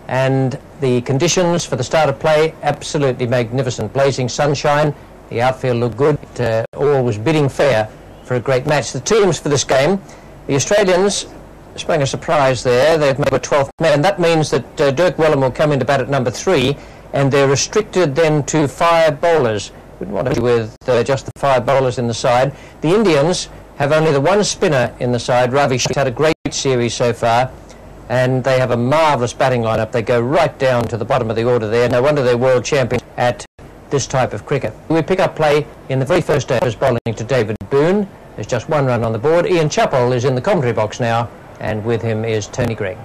and the conditions for the start of play absolutely magnificent. Blazing sunshine, the outfield looked good, all was bidding fair for a great match. The teams for this game, the Australians sprang a surprise there. They've made a 12th man, and that means that Dirk Wellham will come into bat at number 3, and they're restricted then to 5 bowlers. Wouldn't want to do with just the 5 bowlers in the side. The Indians have only the 1 spinner in the side. Ravi Shah's had a great series so far, and they have a marvellous batting lineup. They go right down to the bottom of the order there. No wonder they're world champions at this type of cricket. We pick up play in the very first overs, bowling to David Boone. There's just 1 run on the board. Ian Chappell is in the commentary box now, and with him is Tony Greig.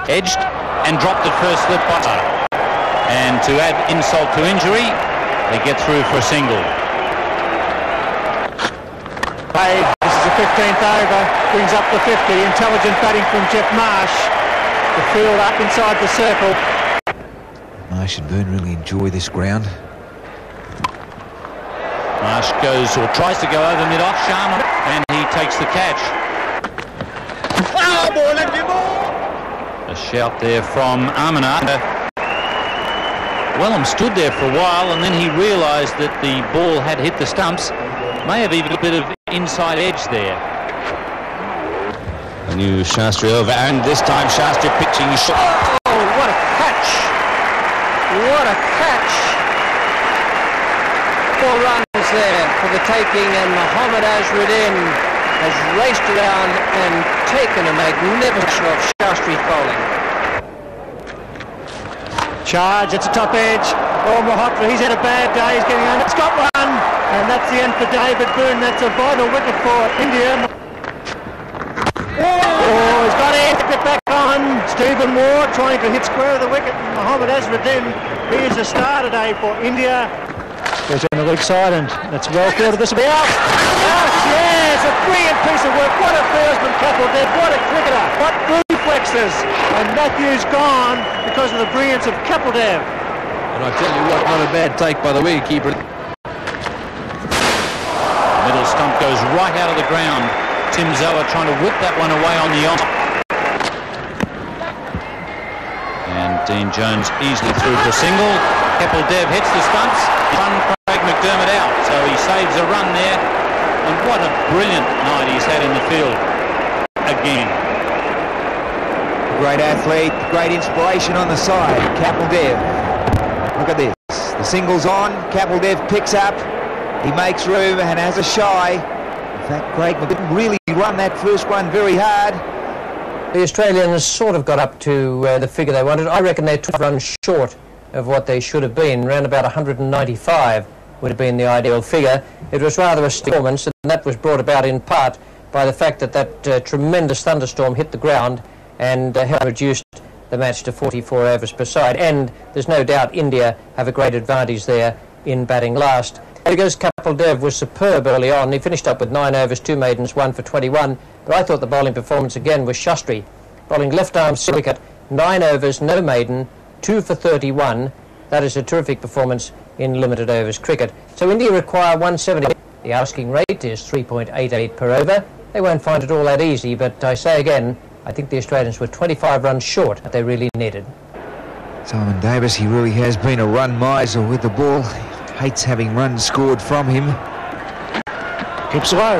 Edged and dropped at first slip by. And to add insult to injury, they get through for a single. Hey, this is the 15th over, brings up the 50. Intelligent batting from Jeff Marsh. The field up inside the circle. Marsh and Boone really enjoy this ground. Marsh goes or tries to go over mid-off, Sharma, and he takes the catch. Oh, ball, let me ball! A shout there from Armanard. Wellham stood there for a while, and then he realised that the ball had hit the stumps. May have even a bit of inside edge there. A new Shastri over, and this time Shastri pitching his shot. Oh, what a catch! What a catch! 4 runs there for the taking, and Mohammad Azharuddin has raced around and taken a magnificent shot of Shastri's bowling. Charge, it's a top edge. Oh, Mahotri, he's had a bad day. He's getting under. It's got one, and that's the end for David Boone. That's a vital wicket for India. Oh, he's got it. Get back on. Stephen Moore trying to hit square of the wicket. Mohammad Azharuddin. He is a star today for India. Goes on the weak side, and that's well fielded. This will be out. Out, yes, a brilliant piece of work. What a batsman, Kapildev. What a cricketer. What reflexes. And Matthews gone because of the brilliance of Kapildev. And I tell you what, not a bad take by the wicketkeeper. Middle stump goes right out of the ground. Tim Zoa trying to whip that one away on the off. And Dean Jones easily through for a single. Kapildev hits the stumps. Run Craig McDermott out, so he saves a run there. And what a brilliant night he's had in the field again. Great athlete, great inspiration on the side. Kapildev. Look at this. The single's on. Kapildev picks up. He makes room and has a shy. In fact, Craig didn't really run that first one very hard. The Australians sort of got up to the figure they wanted. I reckon they're 12 runs short of what they should have been. Around about 195 would have been the ideal figure. It was rather a performance, and that was brought about in part by the fact that that tremendous thunderstorm hit the ground and helped reduce the match to 44 overs per side. And there's no doubt India have a great advantage there in batting last. There goes Kapildev was superb early on. He finished up with 9 overs, 2 maidens, 1 for 21. But I thought the bowling performance again was Shastri. Bowling left-arm wicket, 9 overs, no maiden, 2 for 31. That is a terrific performance in limited overs cricket. So India require 170. The asking rate is 3.88 per over. They won't find it all that easy, but I say again, I think the Australians were 25 runs short that they really needed. Simon Davis, he really has been a run miser with the ball. Hates having runs scored from him. Keeps low.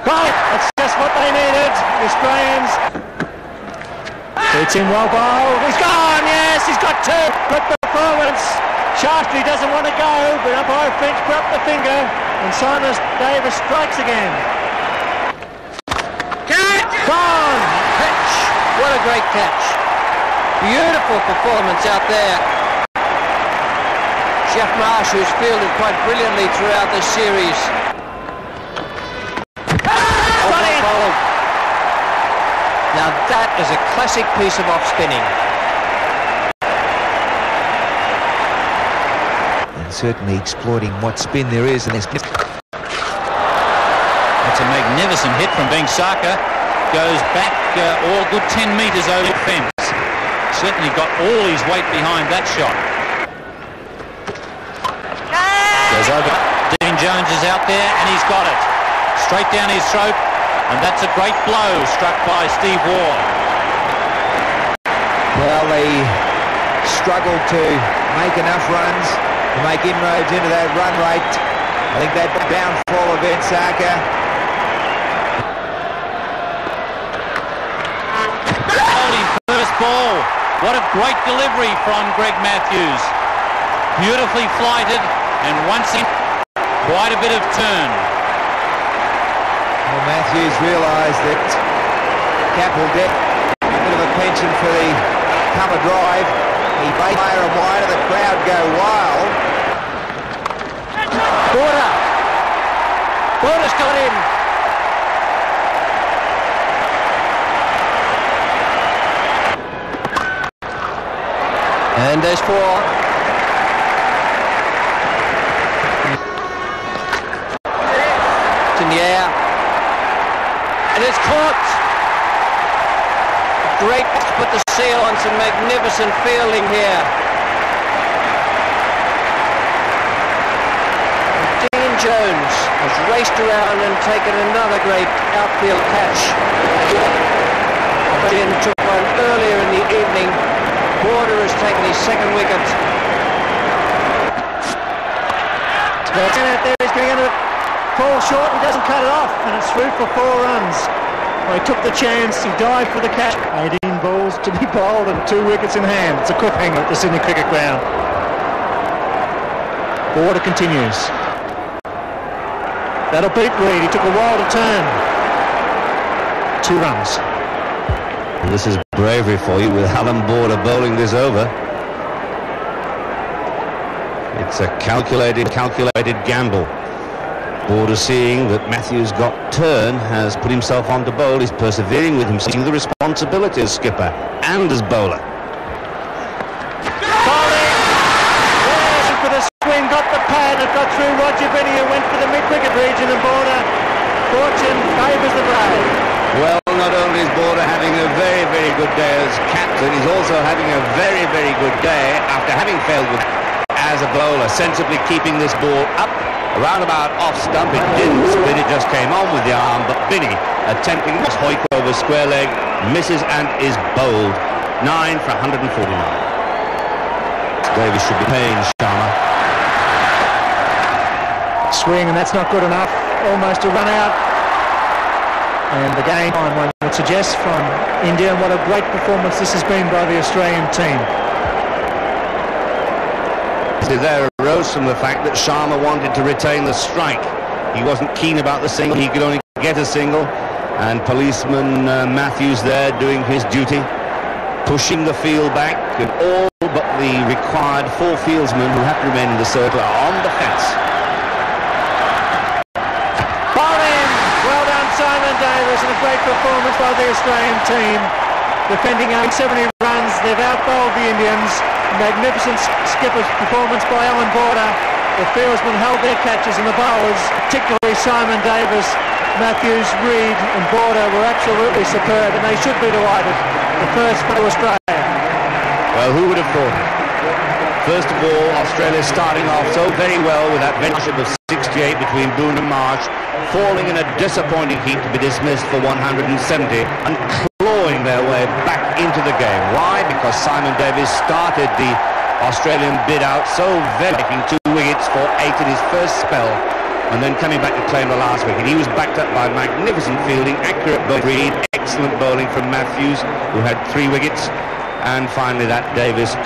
Right, that's just what they needed, the Australians. Beats him well bowled. He's gone, yes, he's got 2. Good performance. Shastri doesn't want to go, but umpire Finch put up the finger, and Simon Davis strikes again. Catch! Gone! Catch! What a great catch. Beautiful performance out there. Jeff Marsh, who's fielded quite brilliantly throughout this series. Now that is a classic piece of off-spinning. And certainly exploiting what spin there is. And that's a magnificent hit from Bengsaka. Goes back all good 10 metres over the fence. Certainly got all his weight behind that shot. Goes over. Dean Jones is out there and he's got it. straight down his throat, and that's a great blow struck by Steve Waugh. Well, they struggled to make enough runs to make inroads into that run rate. I think that downfall of Ben Sarker. Holding first ball. What a great delivery from Greg Matthews. Beautifully flighted, and once in, quite a bit of turn. Well, Matthews realised that Capel did a bit of a pension for the cover drive. He made higher and wider, the crowd go wild. Border's got in. And there's 4. It's in the air. And it's caught. Great to put the seal on, some magnificent fielding here. Dean Jones has raced around and taken another great outfield catch. Dean took one earlier in the evening. Border has taken his second wicket. It's out there, he's going to fall short, he doesn't cut it off, and it's through for 4 runs. Well, he took the chance, he dived for the catch. 18 balls to be bowled and 2 wickets in hand. It's a cliffhanger at the Sydney Cricket Ground. Border continues. That'll beat Reid, he took a while to turn. 2 runs. This is bravery for you with Alan Border bowling this over. It's a calculated gamble. Border, seeing that Matthews got turn, has put himself on to bowl. He's persevering with him, seeing the responsibility as skipper and as bowler. Bowling! Yes, for the swing, got the pad, it got through Roger Benny, who went for the mid-wicket region, and Border, fortune favours the brave. Well, not only is Border having a very, very good day as captain, he's also having a very, very good day after having failed with as a bowler, sensibly keeping this ball up, around about off stump. It didn't spin, it just came on with the arm, but Binney attempting this hoik over square leg, misses and is bowled. 9 for 149. Davis should be paying Sharma. Swing, and that's not good enough. Almost a run out. And the game on one would suggest from India, and what a great performance this has been by the Australian team. There arose from the fact that Sharma wanted to retain the strike. He wasn't keen about the single, he could only get a single, and policeman Matthews there doing his duty, pushing the field back, and all but the required 4 fieldsmen who have to remain in the circle are on the fence. Simon Davis, and a great performance by the Australian team. Defending 70 runs, they've outbowled the Indians. Magnificent skipper's performance by Alan Border. The fieldsmen held their catches, and the bowlers, particularly Simon Davis, Matthews, Reid and Border, were absolutely superb, and they should be delighted. The first for Australia. Well, who would have thought it? First of all, Australia starting off so very well with that partnership of 68 between Boone and Marsh, falling in a disappointing heat to be dismissed for 170 and clawing their way back into the game. Why? Because Simon Davis started the Australian bid out so very, taking 2 wickets for 8 in his first spell, and then coming back to claim the last wicket. He was backed up by magnificent fielding, accurate bowling, excellent bowling from Matthews, who had 3 wickets, and finally that Davis